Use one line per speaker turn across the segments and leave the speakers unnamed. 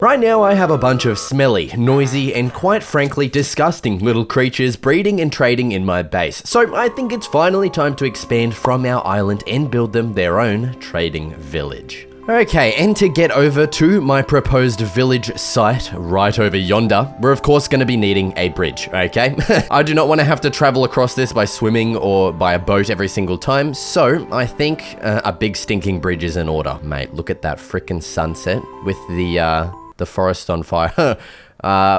Right now I have a bunch of smelly, noisy, and quite frankly disgusting little creatures breeding and trading in my base, so I think it's finally time to expand from our island and build them their own trading village. Okay, and to get over to my proposed village site right over yonder, we're of course going to be needing a bridge, okay? I do not want to have to travel across this by swimming or by a boat every single time, so I think a big stinking bridge is in order. Mate, look at that frickin' sunset with the forest on fire.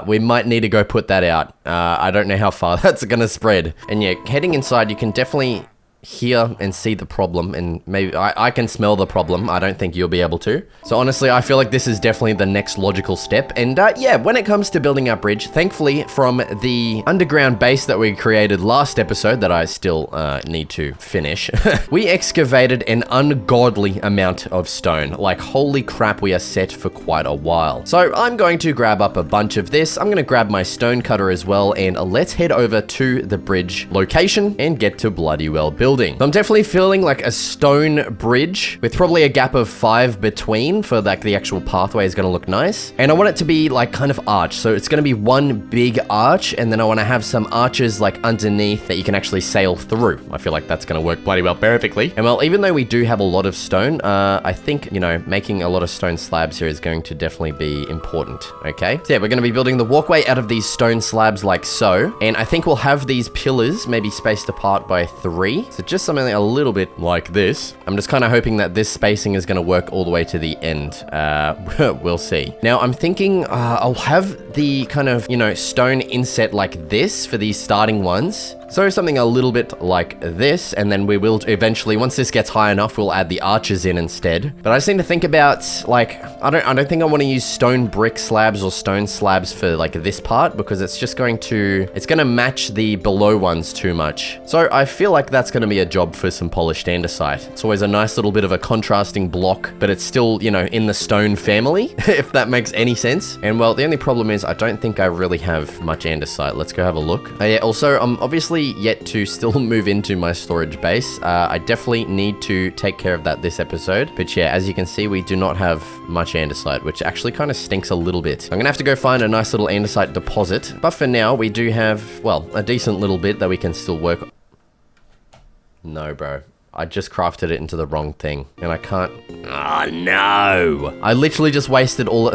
We might need to go put that out. I don't know how far that's gonna spread. And yeah, heading inside, you can definitely hear and see the problem, and maybe I can smell the problem. I don't think you'll be able to. So honestly, I feel like this is definitely the next logical step. And yeah, when it comes to building our bridge, thankfully from the underground base that we created last episode that I still need to finish, we excavated an ungodly amount of stone. Like, holy crap, we are set for quite a while. So I'm going to grab up a bunch of this. I'm going to grab my stone cutter as well, and let's head over to the bridge location and get to bloody well building. So I'm definitely feeling like a stone bridge with probably a gap of 5 between for like the actual pathway is going to look nice. And I want it to be like kind of arch. So it's going to be one big arch, and then I want to have some arches like underneath that you can actually sail through. I feel like that's going to work bloody well perfectly. And well, even though we do have a lot of stone, I think, you know, making a lot of stone slabs here is going to definitely be important. Okay. So yeah, we're going to be building the walkway out of these stone slabs like so. And I think we'll have these pillars maybe spaced apart by 3. So just something a little bit like this. I'm just kind of hoping that this spacing is going to work all the way to the end. We'll see. Now I'm thinking I'll have the kind of, you know, stone inset like this for these starting ones. So something a little bit like this, and then we will eventually, once this gets high enough, we'll add the arches in instead. But I just need to think about, like, I don't think I want to use stone brick slabs or stone slabs for like this part, because it's just going to match the below ones too much. So I feel like that's going to be a job for some polished andesite. It's always a nice little bit of a contrasting block, but it's still, you know, in the stone family, if that makes any sense. And well, the only problem is I don't think I really have much andesite. Let's go have a look. Yeah, also, I'm obviously yet to still move into my storage base. I definitely need to take care of that this episode. But yeah, as you can see, we do not have much andesite, which actually kind of stinks a little bit. I'm gonna have to go find a nice little andesite deposit. But for now, we do have, well, a decent little bit that we can still work on. No, bro. I just crafted it into the wrong thing, and I can't. Oh, no. I literally just wasted all.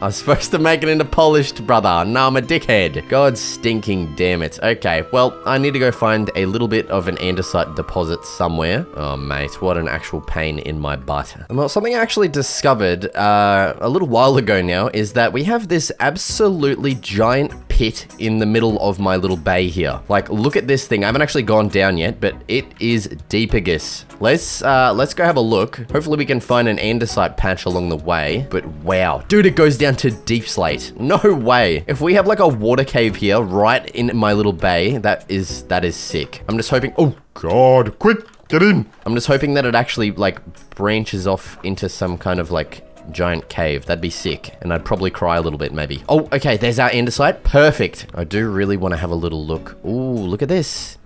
I was supposed to make it into polished, brother. No, I'm a dickhead. God stinking damn it. Okay, well, I need to go find a little bit of an andesite deposit somewhere. Oh, mate, what an actual pain in my butt. Well, something I actually discovered a little while ago now is that we have this absolutely giant pit in the middle of my little bay here. Like, look at this thing. I haven't actually gone down yet, but it is deepagus. Let's go have a look. Hopefully we can find an andesite patch along the way. But wow, dude, it goes down to deep slate. No way. If we have like a water cave here right in my little bay, that is sick. I'm just hoping. Oh God, quick, get in. I'm just hoping that it actually like branches off into some kind of like giant cave. That'd be sick. And I'd probably cry a little bit maybe. Oh, okay, there's our andesite. Perfect. I do really want to have a little look. Ooh, look at this.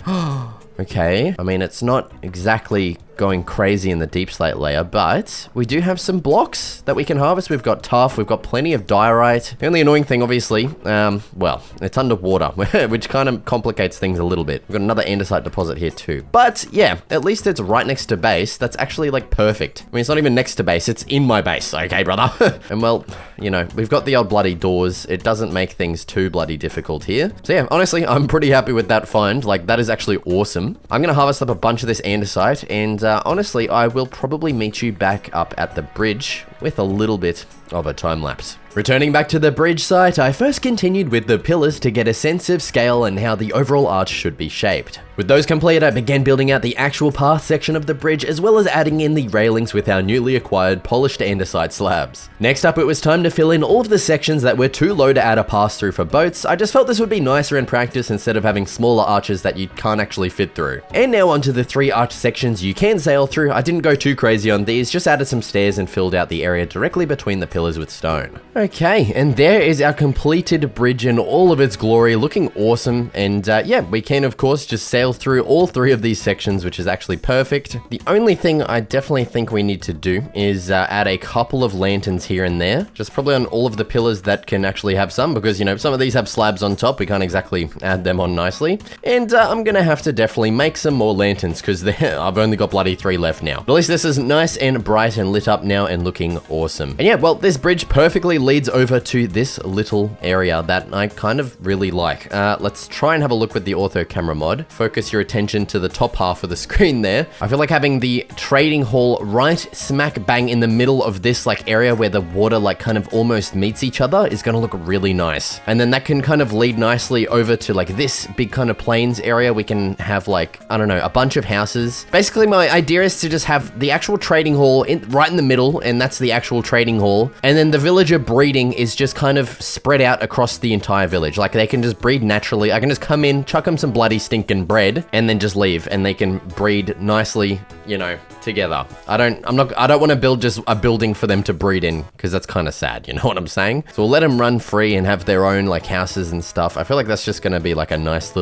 Okay, I mean, it's not exactly going crazy in the deep slate layer, but we do have some blocks that we can harvest. We've got tuff, we've got plenty of diorite. The only annoying thing, obviously, well, it's underwater, which kind of complicates things a little bit. We've got another andesite deposit here too. But yeah, at least it's right next to base. That's actually like perfect. I mean, it's not even next to base, it's in my base, okay, brother? And well, you know, we've got the old bloody doors. It doesn't make things too bloody difficult here. So yeah, honestly, I'm pretty happy with that find. Like, that is actually awesome. I'm gonna harvest up a bunch of this andesite, and honestly, I will probably meet you back up at the bridge with a little bit of a time lapse. Returning back to the bridge site, I first continued with the pillars to get a sense of scale and how the overall arch should be shaped. With those complete, I began building out the actual path section of the bridge, as well as adding in the railings with our newly acquired polished andesite slabs. Next up, it was time to fill in all of the sections that were too low to add a pass-through for boats. I just felt this would be nicer in practice instead of having smaller arches that you can't actually fit through. And now onto the 3 arch sections you can sail through. I didn't go too crazy on these, just added some stairs and filled out the area directly between the pillars with stone. Okay, and there is our completed bridge in all of its glory, looking awesome. And yeah, we can of course just sail through all 3 of these sections, which is actually perfect. The only thing I definitely think we need to do is add a couple of lanterns here and there, just probably on all of the pillars that can actually have some, because, you know, some of these have slabs on top. We can't exactly add them on nicely. And I'm gonna have to definitely make some more lanterns, because I've only got bloody 3 left now. But at least this is nice and bright and lit up now and looking awesome. And yeah, well, this bridge perfectly leads over to this little area that I kind of really like. Let's try and have a look with the ortho camera mod. Focus your attention to the top half of the screen there. I feel like having the trading hall right smack bang in the middle of this like area where the water like kind of almost meets each other is gonna look really nice. And then that can kind of lead nicely over to like this big kind of plains area. We can have like, I don't know, a bunch of houses. Basically, my idea is to just have the actual trading hall right in the middle, and that's the actual trading hall. And then the villager breeding is just kind of spread out across the entire village. Like they can just breed naturally. I can just come in, chuck them some bloody stinking bread, and then just leave, and they can breed nicely, you know, together. I don't want to build just a building for them to breed in, because that's kind of sad, you know what I'm saying? So we'll let them run free and have their own like houses and stuff. I feel like that's just going to be like a nice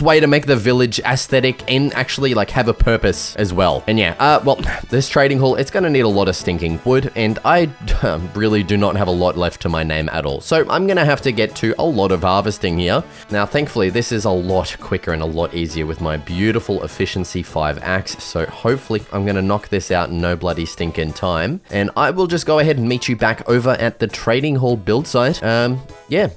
way to make the village aesthetic and actually like have a purpose as well. And yeah, well, this trading hall, it's going to need a lot of stinking wood, and I really do not have a lot left to my name at all. So I'm going to have to get to a lot of harvesting here. Now, thankfully, this is a lot quicker and a lot easier with my beautiful efficiency 5 axe. So hopefully I'm going to knock this out in no bloody stinking time. And I will just go ahead and meet you back over at the trading hall build site. Yeah,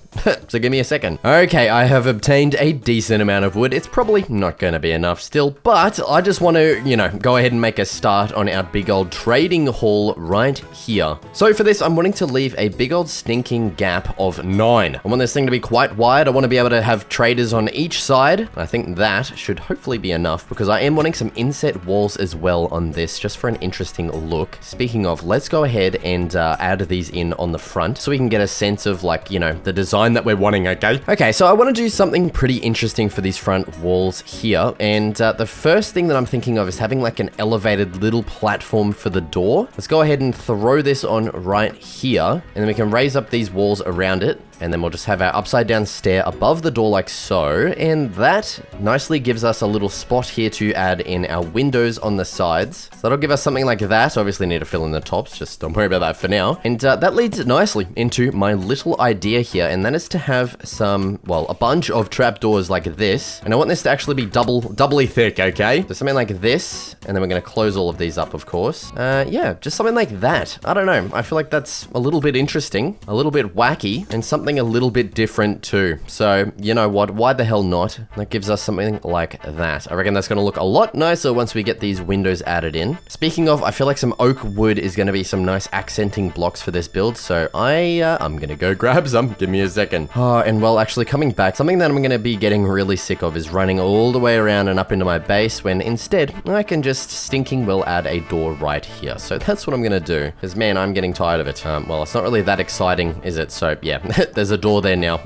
so give me a second. Okay, I have obtained a decent amount of wood. It's probably not going to be enough still, but I just want to, you know, go ahead and make a start on our big old trading hall right here. So for this, I'm wanting to leave a big old stinking gap of 9. I want this thing to be quite wide. I want to be able to have traders on each side. I think that should hopefully be enough, because I am wanting some inset walls as well on this, just for an interesting look. Speaking of, let's go ahead and add these in on the front so we can get a sense of, like, you know, the design that we're wanting, okay? Okay, so I want to do something pretty interesting for these front walls here, and the first thing that I'm thinking of is having like an elevated little platform for the door. Let's go ahead and throw this on right here, and then we can raise up these walls around it. And then we'll just have our upside down stair above the door like so. And that nicely gives us a little spot here to add in our windows on the sides. So that'll give us something like that. Obviously need to fill in the tops, just don't worry about that for now. And that leads nicely into my little idea here. And that is to have some, well, a bunch of trapdoors like this. And I want this to actually be doubly thick, okay? So something like this. And then we're gonna close all of these up, of course. Yeah, just something like that. I don't know. I feel like that's a little bit interesting, a little bit wacky, and something a little bit different too. So, you know what? Why the hell not? That gives us something like that. I reckon that's going to look a lot nicer once we get these windows added in. Speaking of, I feel like some oak wood is going to be some nice accenting blocks for this build. So I'm going to go grab some. Give me a second. Oh, and well, actually coming back, something that I'm going to be getting really sick of is running all the way around and up into my base, when instead I can just stinking well add a door right here. So that's what I'm going to do, because man, I'm getting tired of it. Well, it's not really that exciting, is it? So yeah, there's a door there now.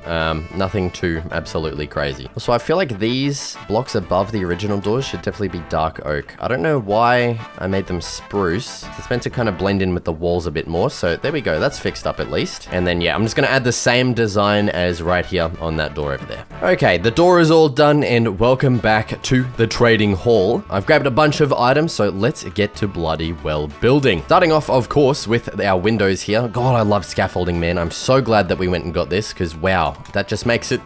Nothing too absolutely crazy. So I feel like these blocks above the original doors should definitely be dark oak. I don't know why I made them spruce. It's meant to kind of blend in with the walls a bit more. So there we go. That's fixed up at least. And then yeah, I'm just going to add the same design as right here on that door over there. Okay, the door is all done, and welcome back to the trading hall. I've grabbed a bunch of items, so let's get to bloody well building. Starting off, of course, with our windows here. God, I love scaffolding, man. I'm so glad that we went and got this, because wow, that just makes it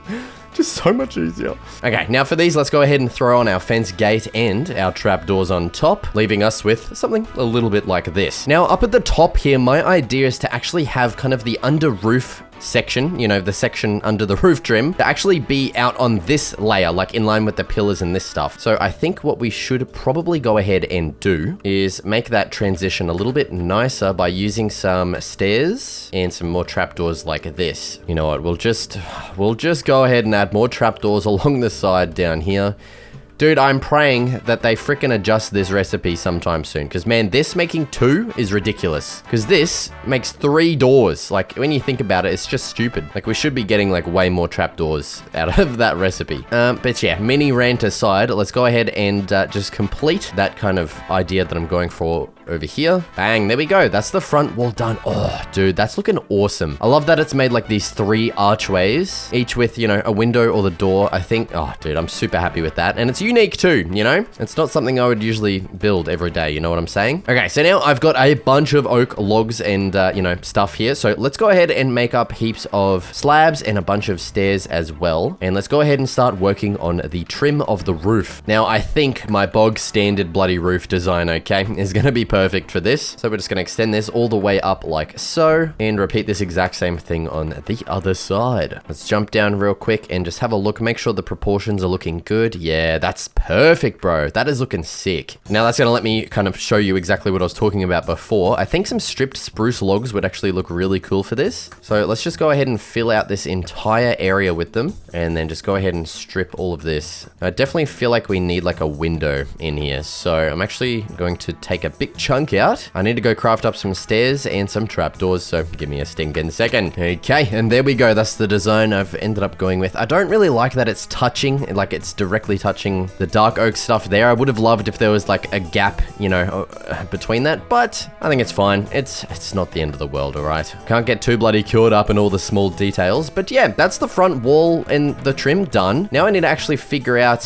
just so much easier. Okay, now for these, let's go ahead and throw on our fence gate and our trapdoors on top, leaving us with something a little bit like this. Now, up at the top here, my idea is to actually have kind of the under roof section, you know, the section under the roof trim, to actually be out on this layer, like in line with the pillars and this stuff. So I think what we should probably go ahead and do is make that transition a little bit nicer by using some stairs and some more trapdoors like this. You know what, we'll just go ahead and add more trapdoors along the side down here. Dude, I'm praying that they frickin' adjust this recipe sometime soon. Because, man, this making 2 is ridiculous. Because this makes 3 doors. Like, when you think about it, it's just stupid. Like, we should be getting, like, way more trapdoors out of that recipe. But yeah, mini rant aside, let's go ahead and just complete that kind of idea that I'm going for over here. Bang, there we go. That's the front wall done. Oh, dude, that's looking awesome. I love that it's made like these 3 archways, each with, you know, a window or the door, I think. Oh, dude, I'm super happy with that. And it's unique too, you know? It's not something I would usually build every day, you know what I'm saying? Okay, so now I've got a bunch of oak logs and, you know, stuff here. So let's go ahead and make up heaps of slabs and a bunch of stairs as well. And let's go ahead and start working on the trim of the roof. Now, I think my bog standard bloody roof design, okay, is going to be perfect for this. So we're just going to extend this all the way up like so and repeat this exact same thing on the other side. Let's jump down real quick and just have a look, make sure the proportions are looking good. Yeah, that's perfect, bro. That is looking sick. Now that's going to let me kind of show you exactly what I was talking about before. I think some stripped spruce logs would actually look really cool for this. So let's just go ahead and fill out this entire area with them and then just go ahead and strip all of this. I definitely feel like we need like a window in here. So I'm actually going to take a big chunk out. I need to go craft up some stairs and some trapdoors, so give me a stinking second. Okay, and there we go. That's the design I've ended up going with. I don't really like that it's touching, like it's directly touching the dark oak stuff there. I would have loved if there was like a gap, you know, between that, but I think it's fine. It's not the end of the world, all right? Can't get too bloody cured up in all the small details, but yeah, that's the front wall and the trim done. Now I need to actually figure out,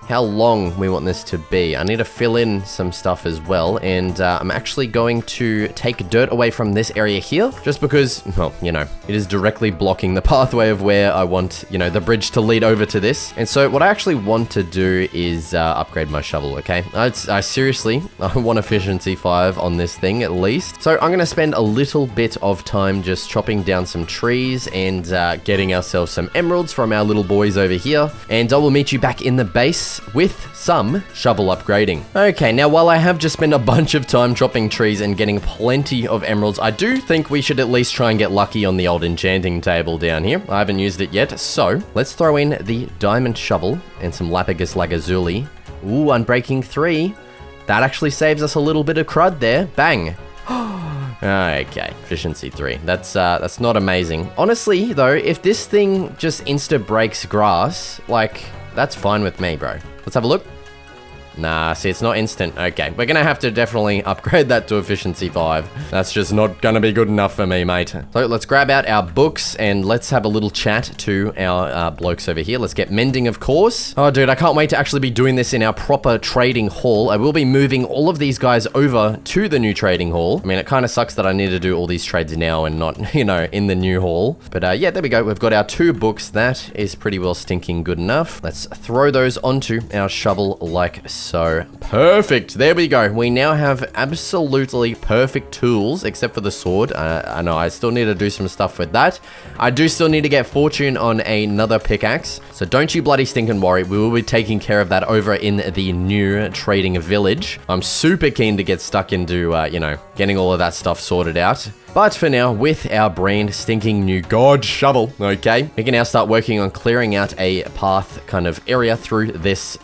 how long we want this to be. I need to fill in some stuff as well, and I'm actually going to take dirt away from this area here, just because, well, you know, it is directly blocking the pathway of where I want, you know, the bridge to lead over to this. And so what I actually want to do is upgrade my shovel, okay? I seriously, I want efficiency 5 on this thing at least. So I'm gonna spend a little bit of time just chopping down some trees and getting ourselves some emeralds from our little boys over here, and I will meet you back in the base with some shovel upgrading. Okay, now while I have just spent a bunch of time chopping trees and getting plenty of emeralds, I do think we should at least try and get lucky on the old enchanting table down here. I haven't used it yet, so let's throw in the diamond shovel and some lapis lazuli. Ooh, unbreaking 3. That actually saves us a little bit of crud there. Bang. Okay, efficiency 3. That's not amazing. Honestly, though, if this thing just insta breaks grass, like, that's fine with me, bro. Let's have a look. Nah, see, it's not instant. Okay, we're gonna have to definitely upgrade that to efficiency 5. That's just not gonna be good enough for me, mate. So let's grab out our books and let's have a little chat to our blokes over here. Let's get mending, of course. Oh, dude, I can't wait to actually be doing this in our proper trading hall. I will be moving all of these guys over to the new trading hall. I mean, it kind of sucks that I need to do all these trades now and not, you know, in the new hall. But yeah, there we go. We've got our 2 books. That is pretty well stinking good enough. Let's throw those onto our shovel like so. Perfect. There we go. We now have absolutely perfect tools, except for the sword. I know I still need to do some stuff with that. I do still need to get fortune on another pickaxe. So don't you bloody stinking worry. We will be taking care of that over in the new trading village. I'm super keen to get stuck into, you know, getting all of that stuff sorted out. But for now, with our brand stinking new god shovel, okay, we can now start working on clearing out a path kind of area through this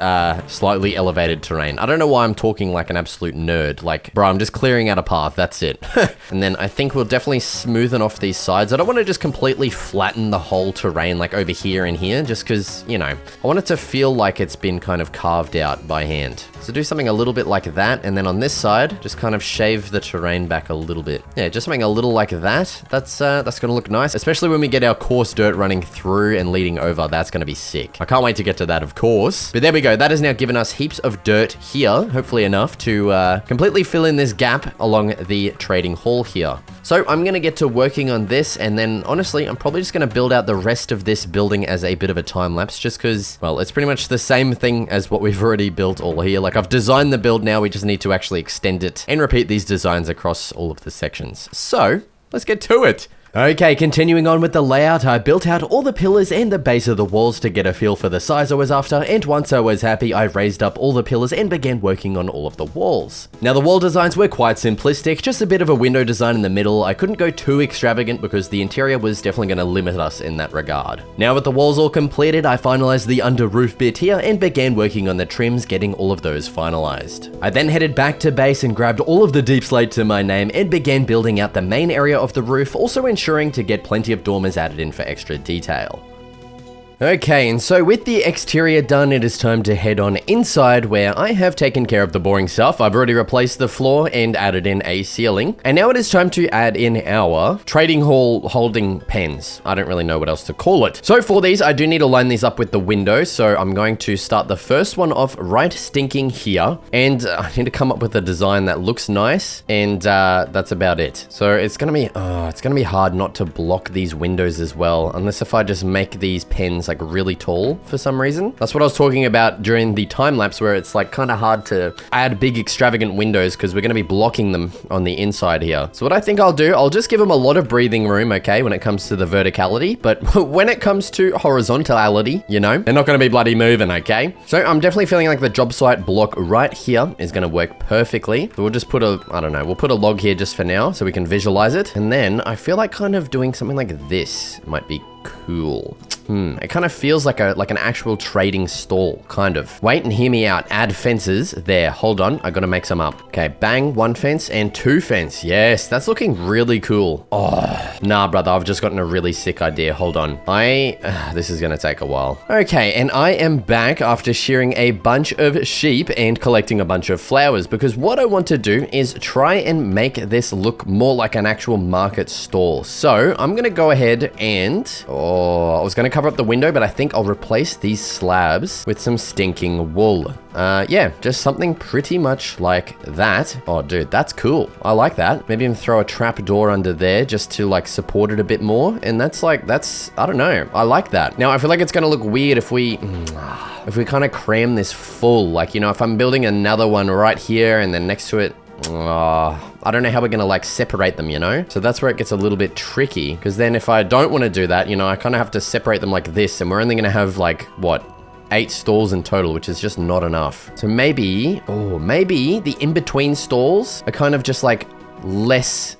slightly elevated terrain. I don't know why I'm talking like an absolute nerd. Like, bro, I'm just clearing out a path. That's it. And then I think we'll definitely smoothen off these sides. I don't want to just completely flatten the whole terrain like over here and here, just because, you know, I want it to feel like it's been kind of carved out by hand. So do something a little bit like that. And then on this side, just kind of shave the terrain back a little bit. Yeah, just something a little like that. That's gonna look nice, especially when we get our coarse dirt running through and leading over. That's gonna be sick. I can't wait to get to that, of course. But there we go. That has now given us heaps of dirt here, hopefully enough to completely fill in this gap along the trading hall here. So I'm gonna get to working on this, and then honestly, I'm probably just gonna build out the rest of this building as a bit of a time lapse, just because, well, it's pretty much the same thing as what we've already built all here. Like, I've designed the build now, we just need to actually extend it and repeat these designs across all of the sections. So let's get to it. Okay, continuing on with the layout, I built out all the pillars and the base of the walls to get a feel for the size I was after, and once I was happy, I raised up all the pillars and began working on all of the walls. Now the wall designs were quite simplistic, just a bit of a window design in the middle. I couldn't go too extravagant because the interior was definitely going to limit us in that regard. Now with the walls all completed, I finalized the under roof bit here and began working on the trims, getting all of those finalized. I then headed back to base and grabbed all of the deep slate to my name and began building out the main area of the roof, also ensuring to get plenty of dormers added in for extra detail. Okay, and so with the exterior done, it is time to head on inside where I have taken care of the boring stuff. I've already replaced the floor and added in a ceiling. And now it is time to add in our trading hall holding pens. I don't really know what else to call it. So for these, I do need to line these up with the windows. So I'm going to start the first one off right stinking here. And I need to come up with a design that looks nice. And that's about it. So it's gonna be hard not to block these windows as well. Unless if I just make these pens like really tall for some reason. That's what I was talking about during the time lapse, where it's like kind of hard to add big extravagant windows because we're going to be blocking them on the inside here. So what I think I'll do, I'll just give them a lot of breathing room, okay, when it comes to the verticality, but when it comes to horizontality, you know, they're not going to be bloody moving, okay? So I'm definitely feeling like the job site block right here is going to work perfectly. So we'll just put we'll put a log here just for now so we can visualize it. And then I feel like kind of doing something like this might be cool. It kind of feels like an actual trading stall, kind of. Wait and hear me out. Add fences. There, hold on. I gotta make some up. Okay, bang, 1 fence and 2 fence. Yes, that's looking really cool. Oh, nah, brother, I've just gotten a really sick idea. Hold on. This is gonna take a while. Okay, and I am back after shearing a bunch of sheep and collecting a bunch of flowers, because what I want to do is try and make this look more like an actual market stall. So I'm gonna go ahead and, I was gonna cover up the window, but I think I'll replace these slabs with some stinking wool. Yeah, just something pretty much like that. Oh, dude, that's cool. I like that. Maybe even throw a trap door under there just to like support it a bit more. And that's I don't know. I like that. Now, I feel like it's gonna look weird if we kind of cram this full. Like, you know, if I'm building another one right here and then next to it, I don't know how we're gonna like separate them, you know? So that's where it gets a little bit tricky, because then if I don't want to do that, you know, I kind of have to separate them like this, and we're only gonna have like, what, 8 stalls in total, which is just not enough. So maybe the in-between stalls are kind of just like less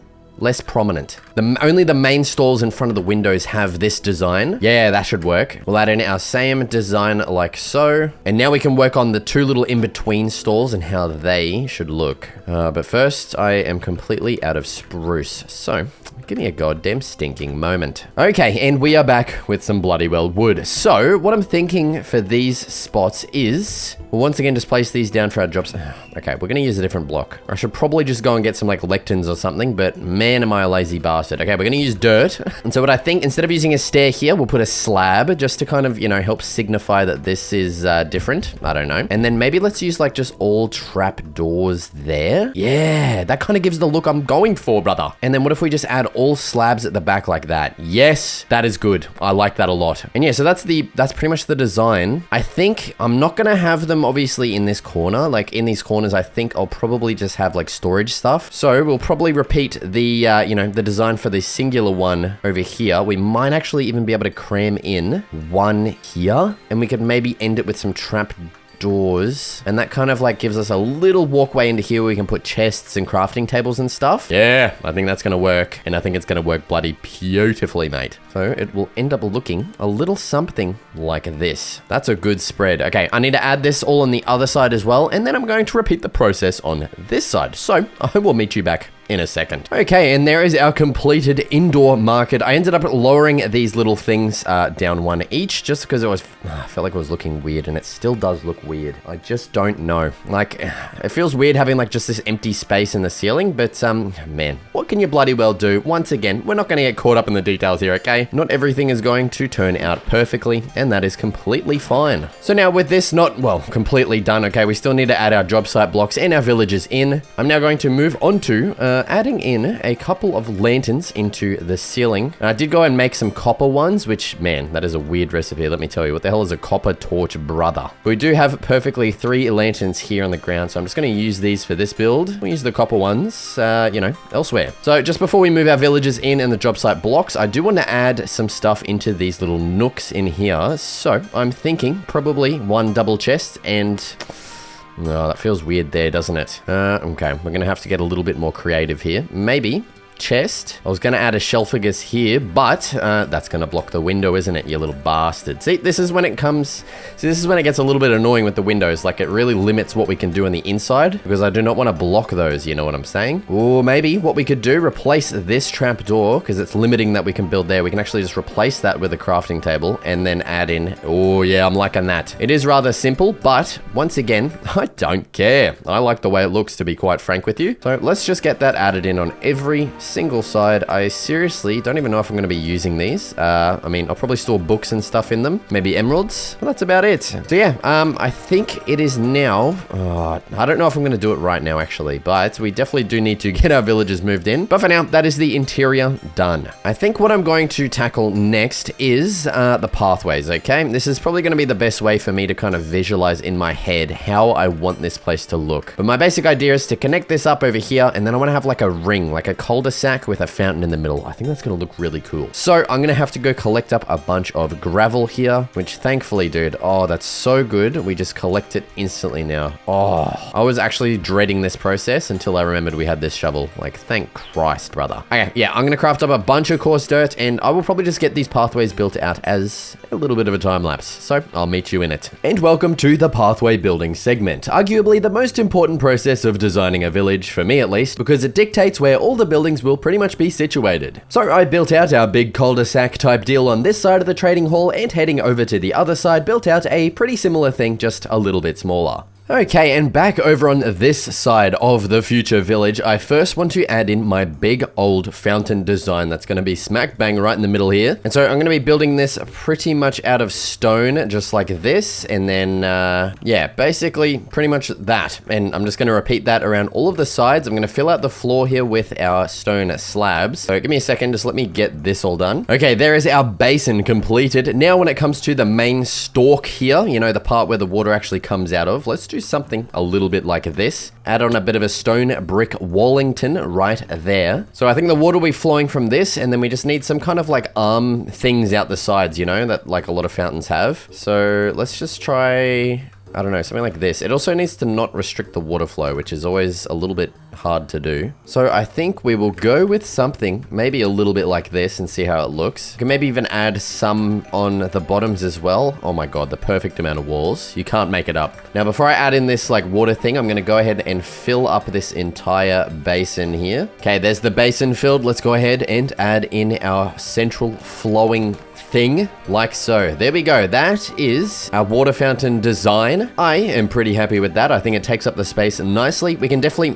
prominent. Only the main stalls in front of the windows have this design. Yeah, that should work. We'll add in our same design like so. And now we can work on the 2 little in-between stalls and how they should look. But first, I am completely out of spruce. So, give me a goddamn stinking moment. Okay, and we are back with some bloody well wood. So, what I'm thinking for these spots is, we'll once again just place these down for our jobs. Okay, we're gonna use a different block. I should probably just go and get some like lectins or something, but man, am I a lazy bastard. Okay, we're gonna use dirt. And so what I think, instead of using a stair here, we'll put a slab just to kind of, you know, help signify that this is different. I don't know. And then maybe let's use like just all trap doors there. Yeah, that kind of gives the look I'm going for, brother. And then what if we just add all slabs at the back like that? Yes, that is good. I like that a lot. And yeah, so that's pretty much the design. I think I'm not gonna have them obviously in this corner. Like in these corners, I think I'll probably just have like storage stuff. So we'll probably repeat the, you know, the design for the singular one over here. We might actually even be able to cram in one here, and we could maybe end it with some trap doors, and that kind of like gives us a little walkway into here where we can put chests and crafting tables and stuff. Yeah, I think that's gonna work, and I think it's gonna work bloody beautifully, mate. So it will end up looking a little something like this. That's a good spread. Okay, I need to add this all on the other side as well, and then I'm going to repeat the process on this side. So I will meet you back in a second. Okay, and there is our completed indoor market. I ended up lowering these little things down 1 each just because I felt like it was looking weird, and it still does look weird. I just don't know. Like, it feels weird having like just this empty space in the ceiling, but man, what can you bloody well do? Once again, we're not going to get caught up in the details here, okay? Not everything is going to turn out perfectly, and that is completely fine. So now with this not, well, completely done, okay, we still need to add our job site blocks and our villagers in. I'm now going to move on to adding in a couple of lanterns into the ceiling. And I did go and make some copper ones, which, man, that is a weird recipe. Let me tell you, what the hell is a copper torch, brother? We do have perfectly 3 lanterns here on the ground, so I'm just going to use these for this build. We'll use the copper ones, you know, elsewhere. So just before we move our villagers in and the job site blocks, I do want to add some stuff into these little nooks in here. So I'm thinking probably 1 double chest and... No, that feels weird there, doesn't it? Okay, we're going to have to get a little bit more creative here. Maybe chest. I was going to add a shelfagus here, but that's going to block the window, isn't it, you little bastard? See, this is when it comes... See, this is when it gets a little bit annoying with the windows. Like, it really limits what we can do on the inside, because I do not want to block those, you know what I'm saying? Or maybe what we could do, replace this trap door, because it's limiting that we can build there. We can actually just replace that with a crafting table, and then add in... Oh, yeah, I'm liking that. It is rather simple, but once again, I don't care. I like the way it looks, to be quite frank with you. So let's just get that added in on every single side. I seriously don't even know if I'm going to be using these. I mean, I'll probably store books and stuff in them, maybe emeralds, but that's about it. So yeah, I think it is now, I don't know if I'm going to do it right now actually, but we definitely do need to get our villagers moved in. But for now, that is the interior done. I think what I'm going to tackle next is the pathways, okay? This is probably going to be the best way for me to kind of visualize in my head how I want this place to look. But my basic idea is to connect this up over here, and then I want to have like a ring, like a cul-de-sac with a fountain in the middle. I think that's going to look really cool. So I'm going to have to go collect up a bunch of gravel here, which thankfully, dude, oh, that's so good. We just collect it instantly now. Oh, I was actually dreading this process until I remembered we had this shovel. Like, thank Christ, brother. Okay, yeah, I'm going to craft up a bunch of coarse dirt, and I will probably just get these pathways built out as a little bit of a time lapse. So I'll meet you in it. And welcome to the pathway building segment. Arguably the most important process of designing a village, for me at least, because it dictates where all the buildings will pretty much be situated. So I built out our big cul-de-sac type deal on this side of the trading hall, and heading over to the other side built out a pretty similar thing, just a little bit smaller. Okay, and back over on this side of the future village, I first want to add in my big old fountain design that's going to be smack bang right in the middle here. And so I'm going to be building this pretty much out of stone, just like this. And then, yeah, basically pretty much that. And I'm just going to repeat that around all of the sides. I'm going to fill out the floor here with our stone slabs. So give me a second, just let me get this all done. Okay, there is our basin completed. Now when it comes to the main stalk here, you know, the part where the water actually comes out of, let's do something a little bit like this. Add on a bit of a stone brick Wallington right there. So I think the water will be flowing from this, and then we just need some kind of like arm things out the sides, you know, that like a lot of fountains have. So let's just try... I don't know, something like this. It also needs to not restrict the water flow, which is always a little bit hard to do. So I think we will go with something maybe a little bit like this and see how it looks. We can maybe even add some on the bottoms as well. Oh my god, the perfect amount of walls. You can't make it up. Now, before I add in this like water thing, I'm going to go ahead and fill up this entire basin here. Okay, there's the basin filled. Let's go ahead and add in our central flowing thing, like so. There we go. That is our water fountain design. I am pretty happy with that. I think it takes up the space nicely. We can definitely...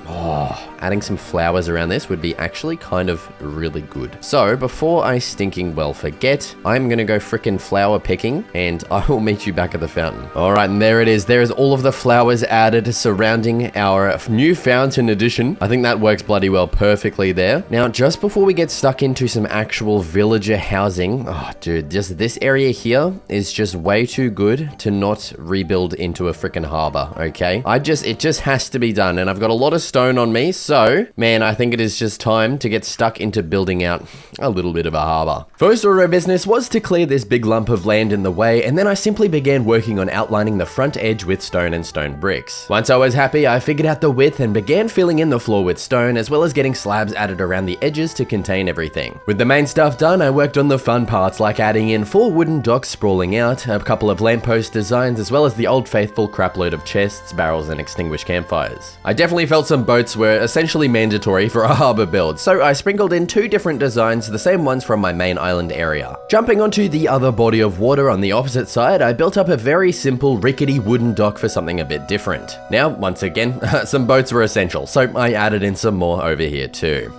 adding some flowers around this would be actually kind of really good. So before I stinking well forget, I'm gonna go frickin' flower picking, and I will meet you back at the fountain. All right, and there it is. There is all of the flowers added surrounding our new fountain addition. I think that works bloody well perfectly there. Now, just before we get stuck into some actual villager housing, oh dude, just this area here is just way too good to not rebuild into a frickin' harbor, okay? It just has to be done, and I've got a lot of stone on me, so, man, I think it is just time to get stuck into building out a little bit of a harbor. First order of business was to clear this big lump of land in the way, and then I simply began working on outlining the front edge with stone and stone bricks. Once I was happy, I figured out the width and began filling in the floor with stone, as well as getting slabs added around the edges to contain everything. With the main stuff done, I worked on the fun parts, like adding in 4 wooden docks sprawling out, a couple of lamppost designs, as well as the old faithful crapload of chests, barrels, and extinguished campfires. I definitely felt some boats were essentially mandatory for a harbor build, so I sprinkled in 2 different designs, the same ones from my main island area. Jumping onto the other body of water on the opposite side, I built up a very simple rickety wooden dock for something a bit different. Now, once again, some boats were essential, so I added in some more over here too.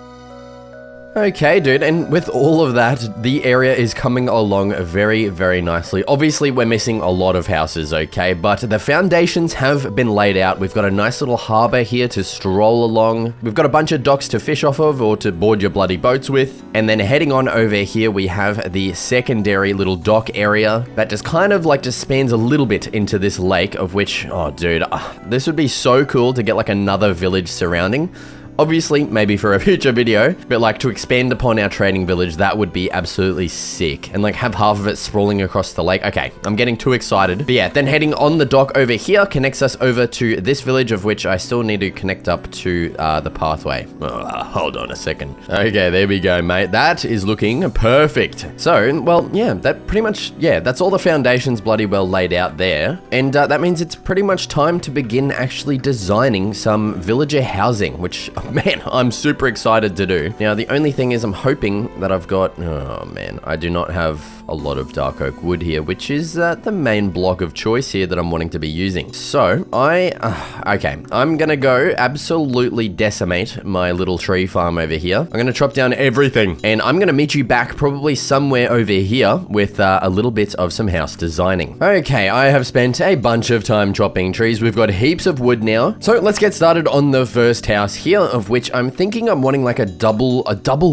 Okay, dude, and with all of that, the area is coming along very, very nicely. Obviously, we're missing a lot of houses, okay, but the foundations have been laid out. We've got a nice little harbour here to stroll along. We've got a bunch of docks to fish off of or to board your bloody boats with. And then heading on over here, we have the secondary little dock area that just kind of like just spans a little bit into this lake, of which, oh, dude, this would be so cool to get like another village surrounding. Obviously, maybe for a future video, but like to expand upon our trading village, that would be absolutely sick. And like have half of it sprawling across the lake. Okay, I'm getting too excited. But yeah, then heading on the dock over here connects us over to this village, of which I still need to connect up to the pathway. Hold on a second. Okay, there we go, mate. That is looking perfect. So, well, yeah, that pretty much, yeah, that's all the foundations bloody well laid out there. And that means it's pretty much time to begin actually designing some villager housing, which, man, I'm super excited to do. Now, the only thing is I'm hoping that I've got... Oh, man, I do not have a lot of dark oak wood here, which is the main block of choice here that I'm wanting to be using. So, okay, I'm gonna go absolutely decimate my little tree farm over here. I'm gonna chop down everything, and I'm gonna meet you back probably somewhere over here with a little bit of some house designing. Okay, I have spent a bunch of time chopping trees. We've got heaps of wood now. So, let's get started on the first house here, of which I'm thinking I'm wanting like a double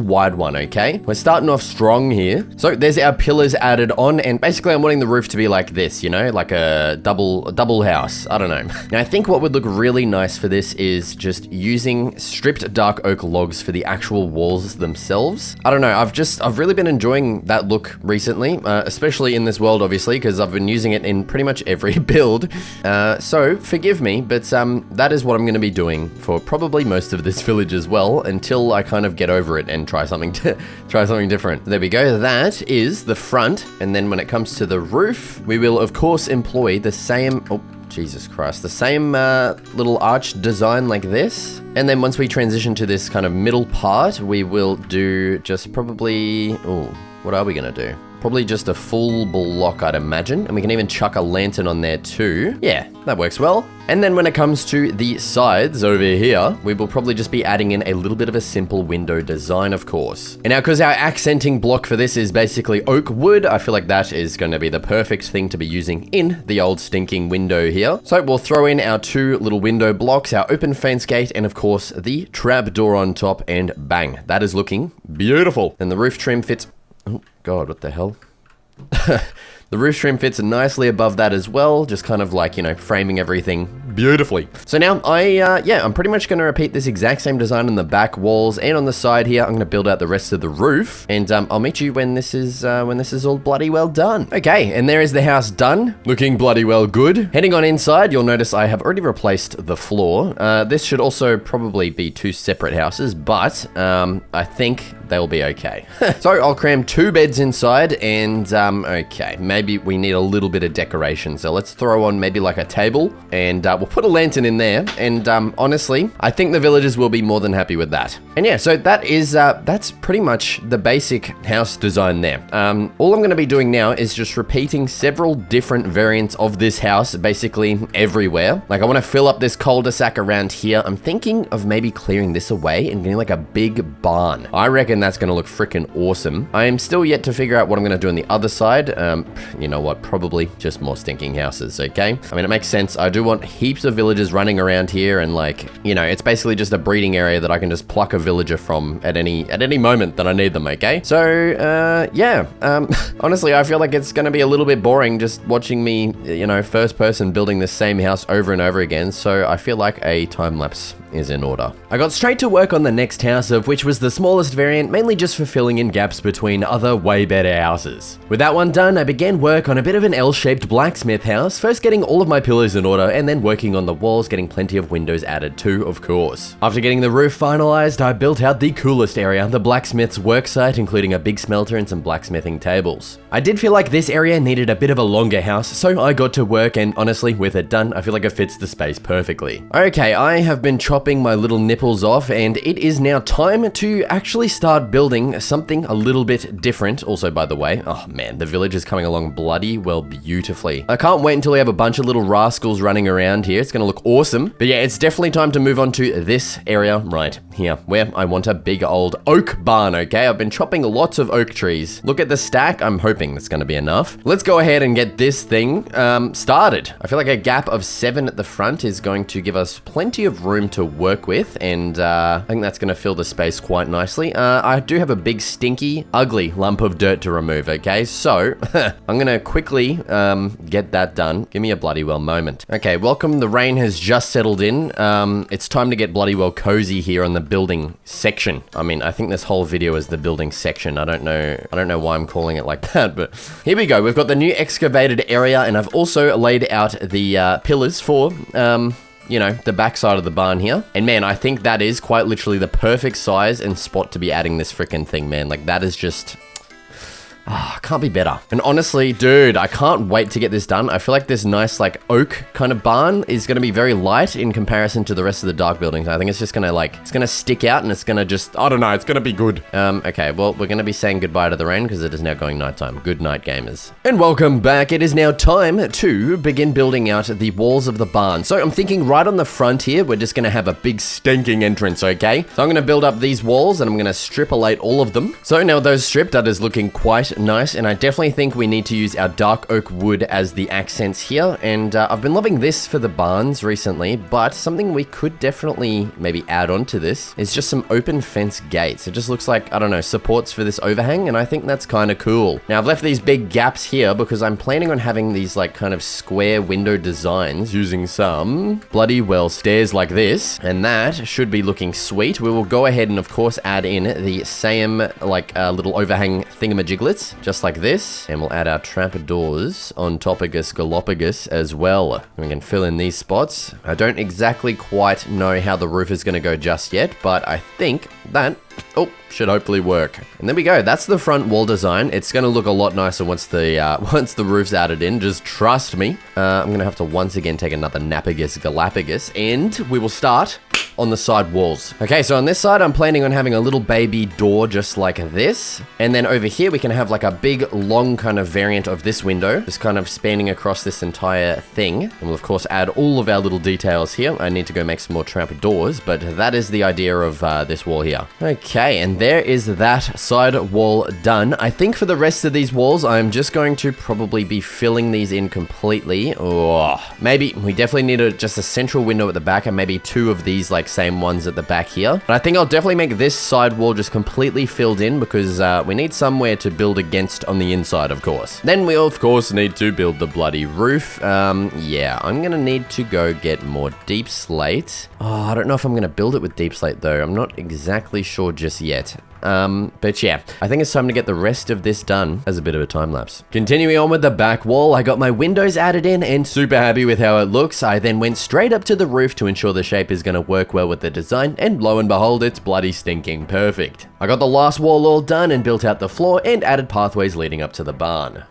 wide one, okay? We're starting off strong here. So there's our pillars added on, and basically I'm wanting the roof to be like this, you know, like a double house. I don't know. Now I think what would look really nice for this is just using stripped dark oak logs for the actual walls themselves. I don't know, I've really been enjoying that look recently, especially in this world, obviously, because I've been using it in pretty much every build. So forgive me, but that is what I'm going to be doing for probably most of this village as well, until I kind of get over it and try something different. There we go. That is the front, and then when it comes to the roof, we will of course employ the same, oh Jesus Christ, the same little arch design like this. And then once we transition to this kind of middle part, we will do just probably, oh, what are we gonna do? Probably just a full block, I'd imagine. And we can even chuck a lantern on there too. Yeah, that works well. And then when it comes to the sides over here, we will probably just be adding in a little bit of a simple window design, of course. And now, because our accenting block for this is basically oak wood, I feel like that is going to be the perfect thing to be using in the old stinking window here. So we'll throw in our two little window blocks, our open fence gate, and of course the trap door on top, and bang, that is looking beautiful. And the roof trim fits... Oh, God, what the hell? The roof trim fits nicely above that as well, just kind of like, you know, framing everything beautifully. So now I'm pretty much going to repeat this exact same design on the back walls and on the side here. I'm going to build out the rest of the roof, and I'll meet you when this is all bloody well done. Okay, and there is the house done, looking bloody well good. Heading on inside, you'll notice I have already replaced the floor. This should also probably be two separate houses, but I think they'll be okay. So I'll cram 2 beds inside, and okay, maybe we need a little bit of decoration. So let's throw on maybe like a table, and we'll put a lantern in there. And honestly, I think the villagers will be more than happy with that. And yeah, so that is that's pretty much the basic house design there. All I'm going to be doing now is just repeating several different variants of this house, basically everywhere. Like I want to fill up this cul-de-sac around here. I'm thinking of maybe clearing this away and getting like a big barn. I reckon that's going to look freaking awesome. I am still yet to figure out what I'm going to do on the other side. You know what? Probably just more stinking houses, okay? I mean, it makes sense. I do want heaps of villagers running around here, and like, you know, it's basically just a breeding area that I can just pluck a villager from at any moment that I need them, okay? So, yeah. Honestly, I feel like it's going to be a little bit boring just watching me, you know, first person building the same house over and over again. So I feel like a time lapse is in order. I got straight to work on the next house, of which was the smallest variant, mainly just for filling in gaps between other way better houses. With that one done, I began work on a bit of an L-shaped blacksmith house, first getting all of my pillars in order and then working on the walls, getting plenty of windows added too, of course. After getting the roof finalized, I built out the coolest area, the blacksmith's work site, including a big smelter and some blacksmithing tables. I did feel like this area needed a bit of a longer house, so I got to work, and honestly, with it done, I feel like it fits the space perfectly. Okay, I have been chopping my little nipples off, and it is now time to actually start building something a little bit different. Also, by the way, oh man, the village is coming along bloody well beautifully. I can't wait until we have a bunch of little rascals running around here. It's gonna look awesome. But yeah, it's definitely time to move on to this area right here, where I want a big old oak barn, okay? I've been chopping lots of oak trees. Look at the stack. I'm hoping that's gonna be enough. Let's go ahead and get this thing started. I feel like a gap of 7 at the front is going to give us plenty of room to work with, and I think that's gonna fill the space quite nicely. I do have a big stinky, ugly lump of dirt to remove, okay? So, I'm gonna quickly get that done. Give me a bloody well moment. Okay, welcome. The rain has just settled in. It's time to get bloody well cozy here on the building section. I mean, I think this whole video is the building section. I don't know why I'm calling it like that, but here we go. We've got the new excavated area, and I've also laid out the pillars for you know, the backside of the barn here. And man, I think that is quite literally the perfect size and spot to be adding this freaking thing, man. Like, that is just... can't be better. And honestly, dude, I can't wait to get this done. I feel like this nice, like, oak kind of barn is going to be very light in comparison to the rest of the dark buildings. I think it's just going to, like, it's going to stick out and it's going to just, I don't know, it's going to be good. Okay, well, we're going to be saying goodbye to the rain because it is now going nighttime. Good night, gamers. And welcome back. It is now time to begin building out the walls of the barn. So I'm thinking right on the front here, we're just going to have a big stinking entrance, okay? So I'm going to build up these walls and I'm going to stripolate all of them. So now those stripped, that is looking quite nice, and I definitely think we need to use our dark oak wood as the accents here, and I've been loving this for the barns recently, but something we could definitely maybe add on to this is just some open fence gates. It just looks like, I don't know, supports for this overhang, and I think that's kind of cool. Now I've left these big gaps here because I'm planning on having these like kind of square window designs using some bloody well stairs like this, and that should be looking sweet. We will go ahead and of course add in the same like little overhang thingamajiglets, just like this, and we'll add our trapdoors on topagus galopagus as well. And we can fill in these spots. I don't exactly quite know how the roof is going to go just yet, but I think that should hopefully work. And there we go. That's the front wall design. It's going to look a lot nicer once the roof's added in. Just trust me. I'm going to have to once again take another napagus galapagus, and we will start on the side walls. Okay, so on this side, I'm planning on having a little baby door just like this. And then over here, we can have like a big, long kind of variant of this window, just kind of spanning across this entire thing. And we'll, of course, add all of our little details here. I need to go make some more trap doors, but that is the idea of this wall here. Okay, and there is that side wall done. I think for the rest of these walls, I'm just going to probably be filling these in completely. Oh, maybe we definitely need just a central window at the back and maybe 2 of these like same ones at the back here. But I think I'll definitely make this side wall just completely filled in because we need somewhere to build against on the inside, of course. Then we of course need to build the bloody roof. Yeah, I'm gonna need to go get more deep slate. Oh, I don't know if I'm gonna build it with deep slate though. I'm not exactly sure just yet. But yeah, I think it's time to get the rest of this done as a bit of a time lapse. Continuing on with the back wall, I got my windows added in and super happy with how it looks. I then went straight up to the roof to ensure the shape is going to work well with the design, and lo and behold, it's bloody stinking perfect. I got the last wall all done and built out the floor and added pathways leading up to the barn.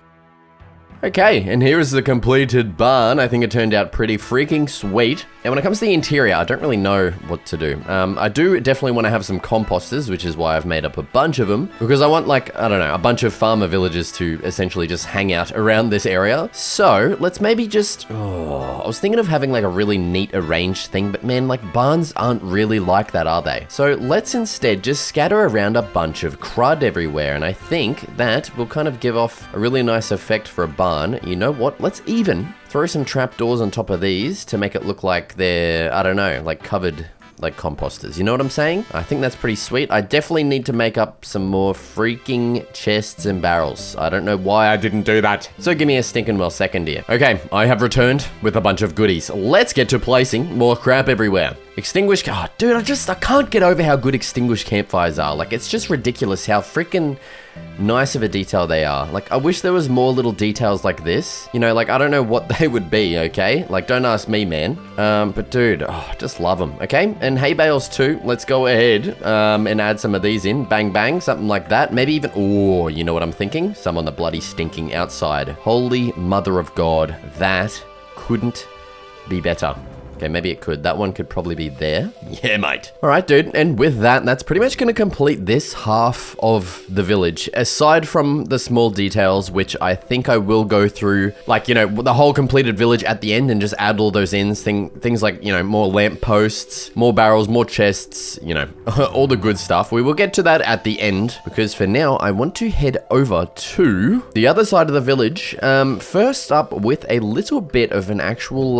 Okay, and here is the completed barn. I think it turned out pretty freaking sweet. And when it comes to the interior, I don't really know what to do. I do definitely want to have some composters, which is why I've made up a bunch of them. Because I want, like, I don't know, a bunch of farmer villagers to essentially just hang out around this area. So, let's maybe just... Oh, I was thinking of having, like, a really neat arranged thing. But, man, like, barns aren't really like that, are they? So, let's instead just scatter around a bunch of crud everywhere. And I think that will kind of give off a really nice effect for a barn. You know what? Let's even throw some trapdoors on top of these to make it look like they're, I don't know, like covered like composters. You know what I'm saying? I think that's pretty sweet. I definitely need to make up some more freaking chests and barrels. I don't know why I didn't do that. So give me a stinking well second here. Okay, I have returned with a bunch of goodies. Let's get to placing more crap everywhere. Extinguished, oh, dude, I can't get over how good extinguished campfires are. Like, it's just ridiculous how freaking nice of a detail they are. Like, I wish there was more little details like this. You know, like, I don't know what they would be, okay? Like, don't ask me, man. But dude, oh, just love them, okay? And hay bales too. Let's go ahead and add some of these in. Bang, bang, something like that. Maybe even, oh, you know what I'm thinking? Some on the bloody stinking outside. Holy mother of God, that couldn't be better. Okay, maybe it could. That one could probably be there. Yeah, mate. All right, dude. And with that, that's pretty much going to complete this half of the village. Aside from the small details, which I think I will go through, like, you know, the whole completed village at the end and just add all those in. Things like, you know, more lamp posts, more barrels, more chests, you know, all the good stuff. We will get to that at the end, because for now, I want to head over to the other side of the village. First up with a little bit of an actual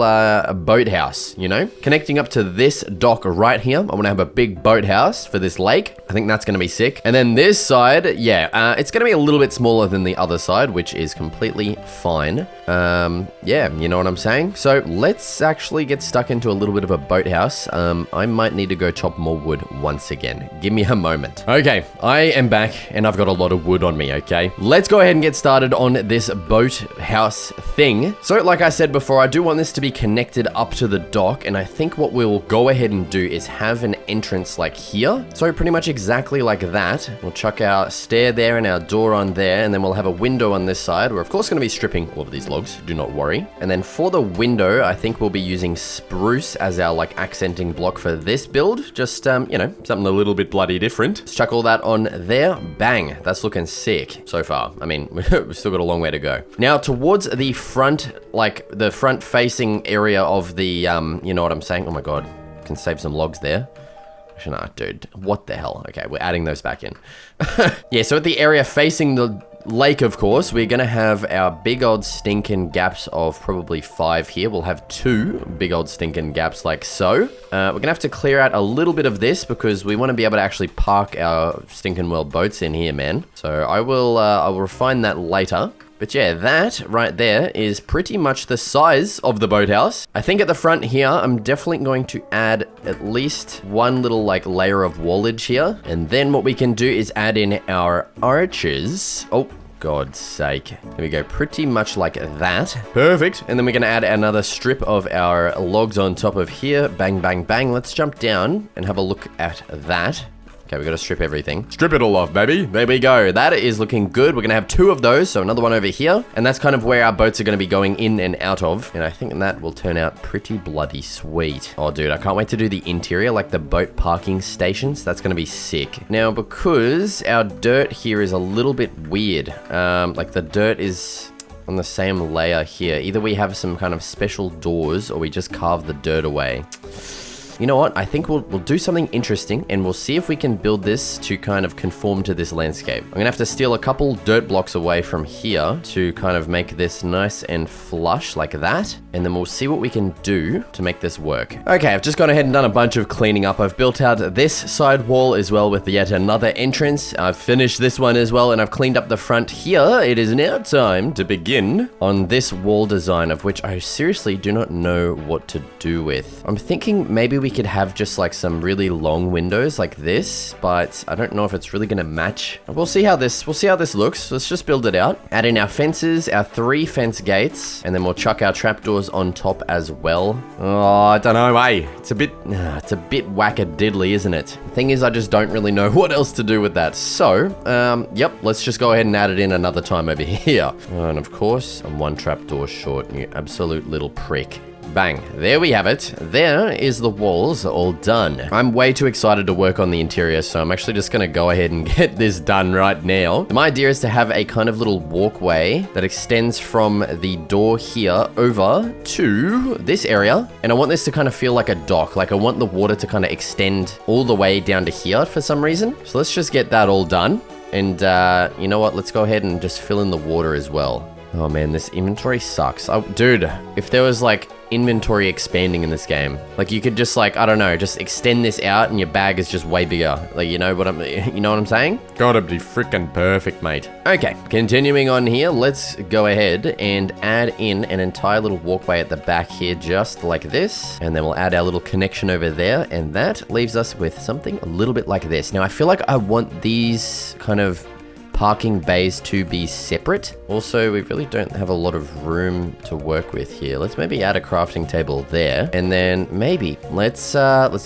boathouse, you know, connecting up to this dock right here. I want to have a big boathouse for this lake. I think that's going to be sick. And then this side, yeah, it's going to be a little bit smaller than the other side, which is completely fine. Yeah, you know what I'm saying? So let's actually get stuck into a little bit of a boathouse. I might need to go chop more wood once again. Give me a moment. Okay, I am back and I've got a lot of wood on me, okay? Let's go ahead and get started on this boathouse thing. So like I said before, I do want this to be connected up to the dock, and I think what we'll go ahead and do is have an entrance like here. So pretty much exactly like that. We'll chuck our stair there and our door on there, and then we'll have a window on this side. We're of course going to be stripping all of these logs, do not worry. And then for the window, I think we'll be using spruce as our like accenting block for this build. Just, you know, something a little bit bloody different. Let's chuck all that on there. Bang. That's looking sick so far. I mean, we've still got a long way to go. Now towards the front, like the front facing area of the, you know what I'm saying? Oh my God, can save some logs there. Actually, no, dude, what the hell? Okay, we're adding those back in. Yeah, so at the area facing the lake, of course, we're gonna have our big old stinking gaps of probably 5 here. We'll have 2 big old stinking gaps like so. We're gonna have to clear out a little bit of this because we want to be able to actually park our stinking world boats in here, man. So I will refine that later. But yeah, that right there is pretty much the size of the boathouse. I think at the front here, I'm definitely going to add at least one little like layer of wallage here. And then what we can do is add in our arches. Oh, God's sake. There we go, pretty much like that. Perfect. And then we're gonna add another strip of our logs on top of here. Bang, bang, bang. Let's jump down and have a look at that. Okay, we got to strip everything. Strip it all off, baby. There we go. That is looking good. We're going to have 2 of those, so another one over here. And that's kind of where our boats are going to be going in and out of. And I think that will turn out pretty bloody sweet. Oh, dude, I can't wait to do the interior, like the boat parking stations. That's going to be sick. Now, because our dirt here is a little bit weird, like the dirt is on the same layer here. Either we have some kind of special doors or we just carve the dirt away. You know what? I think we'll do something interesting and we'll see if we can build this to kind of conform to this landscape. I'm gonna have to steal a couple dirt blocks away from here to kind of make this nice and flush like that. And then we'll see what we can do to make this work. Okay, I've just gone ahead and done a bunch of cleaning up. I've built out this side wall as well with yet another entrance. I've finished this one as well and I've cleaned up the front here. It is now time to begin on this wall design, of which I seriously do not know what to do with. I'm thinking maybe we could have just like some really long windows like this, but I don't know if it's really gonna match. We'll see how this looks. Let's just build it out. Add in our fences, our 3 fence gates, and then we'll chuck our trapdoors on top as well. Oh, I don't know, it's a bit whack-a-diddly, isn't it? The thing is, I just don't really know what else to do with that. So, yep, let's just go ahead and add it in another time over here. And of course, I'm 1 trapdoor short, you absolute little prick. Bang. There we have it. There is the walls all done. I'm way too excited to work on the interior, so I'm actually just gonna go ahead and get this done right now. My idea is to have a kind of little walkway that extends from the door here over to this area. And I want this to kind of feel like a dock. Like I want the water to kind of extend all the way down to here for some reason. So let's just get that all done. And you know what? Let's go ahead and just fill in the water as well. Oh man, this inventory sucks. Dude, if there was like inventory expanding in this game, like you could just like, I don't know, just extend this out and your bag is just way bigger. Like, you know what I'm saying? Gotta be freaking perfect, mate. Okay, continuing on here, let's go ahead and add in an entire little walkway at the back here, just like this. And then we'll add our little connection over there. And that leaves us with something a little bit like this. Now, I feel like I want these kind of parking bays to be separate. Also, we really don't have a lot of room to work with here. Let's maybe add a crafting table there. And then maybe let's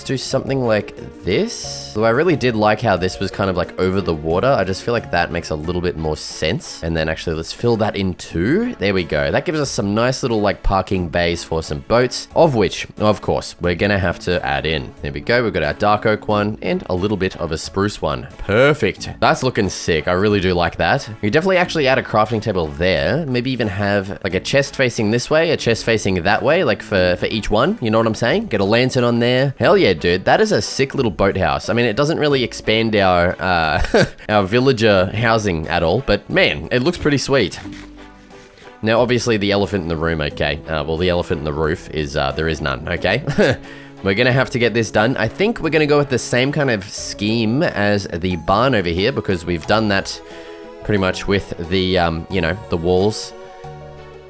do something like this. Though I really did like how this was kind of like over the water. I just feel like that makes a little bit more sense. And then actually let's fill that in too. There we go. That gives us some nice little like parking bays for some boats, of which, of course, we're gonna have to add in. There we go. We've got our dark oak one and a little bit of a spruce one. Perfect. That's looking sick. I really do like that. You definitely actually add a crafting table there. Maybe even have like a chest facing this way, a chest facing that way, like for each one. You know what I'm saying? Get a lantern on there. Hell yeah, dude. That is a sick little boathouse. I mean, it doesn't really expand our our villager housing at all, but man, it looks pretty sweet. Now, obviously, the elephant in the room, okay. Well, the elephant in the roof is, there is none, okay? We're gonna have to get this done. I think we're gonna go with the same kind of scheme as the barn over here, because we've done that pretty much with the, you know, the walls.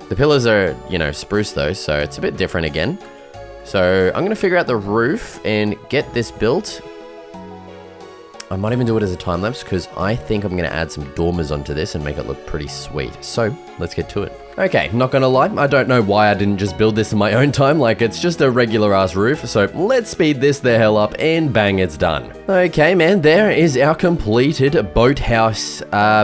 The pillars are, you know, spruce though, so it's a bit different again. So I'm gonna figure out the roof and get this built. I might even do it as a time lapse because I think I'm gonna add some dormers onto this and make it look pretty sweet. So let's get to it. Okay, not gonna lie, I don't know why I didn't just build this in my own time, like it's just a regular ass roof, so let's speed this the hell up and bang, it's done. Okay man, there is our completed boathouse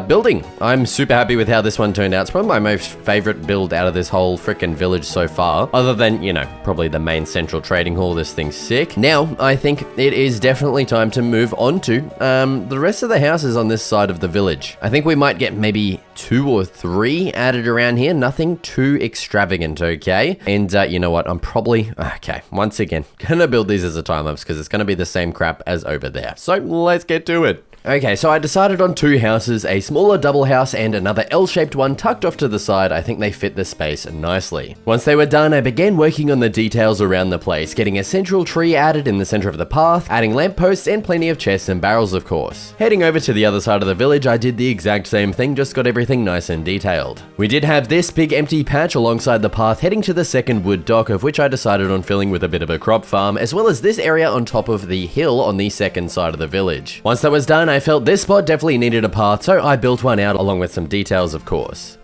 building. I'm super happy with how this one turned out. It's probably my most favorite build out of this whole freaking village so far, other than, you know, probably the main central trading hall. This thing's sick. Now, I think it is definitely time to move on to the rest of the houses on this side of the village. I think we might get maybe 2 or 3 added around here. Nothing too extravagant, okay? And you know what? I'm probably, okay, once again, gonna build these as a time-lapse because it's gonna be the same crap as over there. So let's get to it. Okay, so I decided on 2 houses, a smaller double house and another L-shaped one tucked off to the side. I think they fit the space nicely. Once they were done, I began working on the details around the place, getting a central tree added in the center of the path, adding lampposts and plenty of chests and barrels, of course. Heading over to the other side of the village, I did the exact same thing, just got everything nice and detailed. We did have this big empty patch alongside the path heading to the second wood dock, of which I decided on filling with a bit of a crop farm, as well as this area on top of the hill on the second side of the village. Once that was done, I felt this spot definitely needed a path, so I built one out along with some details, of course.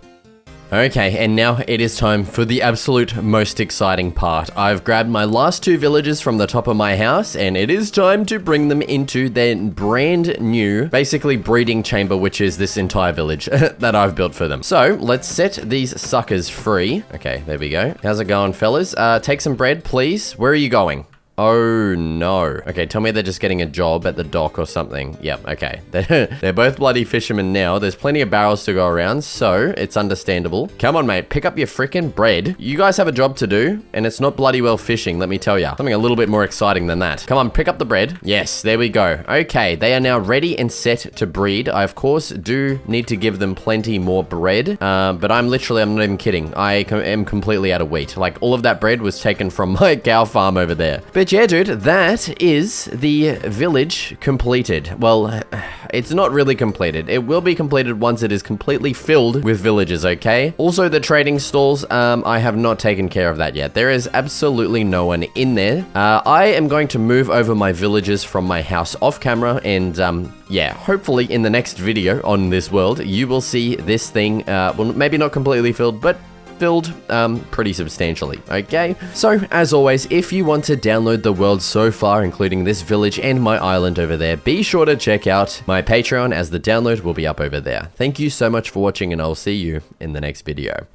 Okay, and now it is time for the absolute most exciting part. I've grabbed my last 2 villagers from the top of my house, and it is time to bring them into their brand new, basically breeding chamber, which is this entire village that I've built for them. So let's set these suckers free. Okay, there we go. How's it going, fellas? Take some bread, please. Where are you going? Oh no. Okay, tell me they're just getting a job at the dock or something. Yep, okay. They're both bloody fishermen now. There's plenty of barrels to go around, so it's understandable. Come on, mate, pick up your freaking bread. You guys have a job to do, and it's not bloody well fishing, let me tell ya. Something a little bit more exciting than that. Come on, pick up the bread. Yes, there we go. Okay, they are now ready and set to breed. I, of course, do need to give them plenty more bread, but I'm not even kidding. I am completely out of wheat. Like, all of that bread was taken from my cow farm over there. But yeah, dude, that is the village completed. Well, it's not really completed. It will be completed once it is completely filled with villagers, okay? Also, the trading stalls, I have not taken care of that yet. There is absolutely no one in there. I am going to move over my villagers from my house off camera, and yeah, hopefully in the next video on this world, you will see this thing, well, maybe not completely filled, but filled pretty substantially, okay? So, as always, if you want to download the world so far, including this village and my island over there, be sure to check out my Patreon, as the download will be up over there. Thank you so much for watching, and I'll see you in the next video.